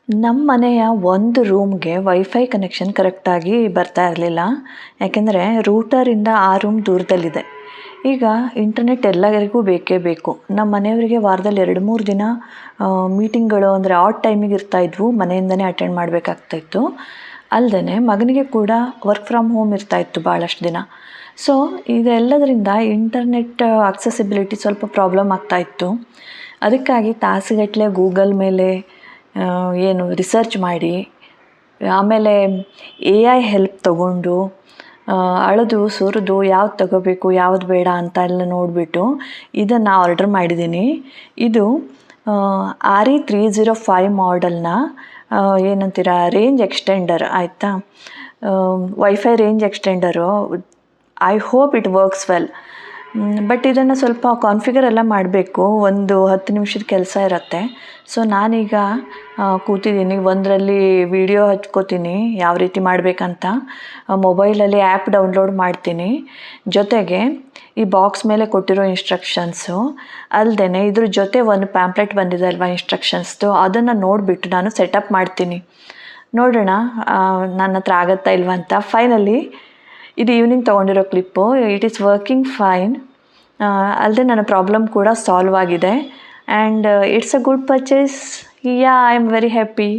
ನಮ್ಮ ಮನೆಯ ಒಂದು ರೂಮ್ಗೆ ವೈಫೈ ಕನೆಕ್ಷನ್ ಕರೆಕ್ಟಾಗಿ ಬರ್ತಾ ಇರಲಿಲ್ಲ. ಯಾಕೆಂದರೆ ರೂಟರಿಂದ ಆ ರೂಮ್ ದೂರದಲ್ಲಿದೆ. ಈಗ ಇಂಟರ್ನೆಟ್ ಎಲ್ಲರಿಗೂ ಬೇಕೇ ಬೇಕು. ನಮ್ಮ ಮನೆಯವರಿಗೆ ವಾರದಲ್ಲಿ 2-3 ದಿನ ಮೀಟಿಂಗ್ಗಳು ಅಂದರೆ ಆಡ್ ಟೈಮಿಗೆ ಇರ್ತಾಯಿದ್ವು, ಮನೆಯಿಂದನೇ ಅಟೆಂಡ್ ಮಾಡಬೇಕಾಗ್ತಾಯಿತ್ತು. ಅಲ್ಲದೆ ಮಗನಿಗೆ ಕೂಡ ವರ್ಕ್ ಫ್ರಮ್ ಹೋಮ್ ಇರ್ತಾಯಿತ್ತು ಭಾಳಷ್ಟು ದಿನ. ಸೊ ಇದೆಲ್ಲದರಿಂದ ಇಂಟರ್ನೆಟ್ ಅಕ್ಸೆಸಿಬಿಲಿಟಿ ಸ್ವಲ್ಪ ಪ್ರಾಬ್ಲಮ್ ಆಗ್ತಾಯಿತ್ತು. ಅದಕ್ಕಾಗಿ ತಾಸುಗಟ್ಟಲೆ ಗೂಗಲ್ ಮೇಲೆ ಏನು ರಿಸರ್ಚ್ ಮಾಡಿ, ಆಮೇಲೆ AI ಹೆಲ್ಪ್ ತಗೊಂಡು ಅಳೆದು ಸುರಿದು ಯಾವ್ದು ತಗೋಬೇಕು ಯಾವ್ದು ಬೇಡ ಅಂತ ಎಲ್ಲ ನೋಡಿಬಿಟ್ಟು ಇದನ್ನು ಆರ್ಡರ್ ಮಾಡಿದ್ದೀನಿ. ಇದು RE305 ಮಾಡೆಲ್ನ ಏನಂತೀರ ರೇಂಜ್ ಎಕ್ಸ್ಟೆಂಡರ್ ಆಯಿತಾ, wifi range extender. I hope it works well. But ಇದನ್ನು ಸ್ವಲ್ಪ ಕಾನ್ಫಿಗರ್ ಎಲ್ಲ ಮಾಡಬೇಕು, ಒಂದು 10 ನಿಮಿಷದ ಕೆಲಸ ಇರುತ್ತೆ. ಸೊ ನಾನೀಗ ಕೂತಿದ್ದೀನಿ, ಒಂದರಲ್ಲಿ ವಿಡಿಯೋ ಹಚ್ಕೋತೀನಿ ಯಾವ ರೀತಿ ಮಾಡಬೇಕಂತ, ಮೊಬೈಲಲ್ಲಿ ಆ್ಯಪ್ ಡೌನ್ಲೋಡ್ ಮಾಡ್ತೀನಿ. ಜೊತೆಗೆ ಈ ಬಾಕ್ಸ್ ಮೇಲೆ ಕೊಟ್ಟಿರೋ ಇನ್ಸ್ಟ್ರಕ್ಷನ್ಸು ಅಲ್ಲದೆ ಇದ್ರ ಜೊತೆ ಒಂದು ಪ್ಯಾಂಪ್ಲೆಟ್ ಬಂದಿದೆ ಅಲ್ವಾ ಇನ್ಸ್ಟ್ರಕ್ಷನ್ಸ್ದು, ಅದನ್ನು ನೋಡಿಬಿಟ್ಟು ನಾನು ಸೆಟಪ್ ಮಾಡ್ತೀನಿ. ನೋಡೋಣ ನನ್ನ ಹತ್ರ ಆಗುತ್ತಾ ಇಲ್ವಾ ಅಂತ. ಫೈನಲಿ ಇದು ಈವ್ನಿಂಗ್ ತೊಗೊಂಡಿರೋ clip. It is working fine. ಅಲ್ಲದೆ ನನ್ನ ಪ್ರಾಬ್ಲಮ್ ಕೂಡ ಸಾಲ್ವ್ ಆಗಿದೆ. And it's a good purchase. Yeah, I am very happy.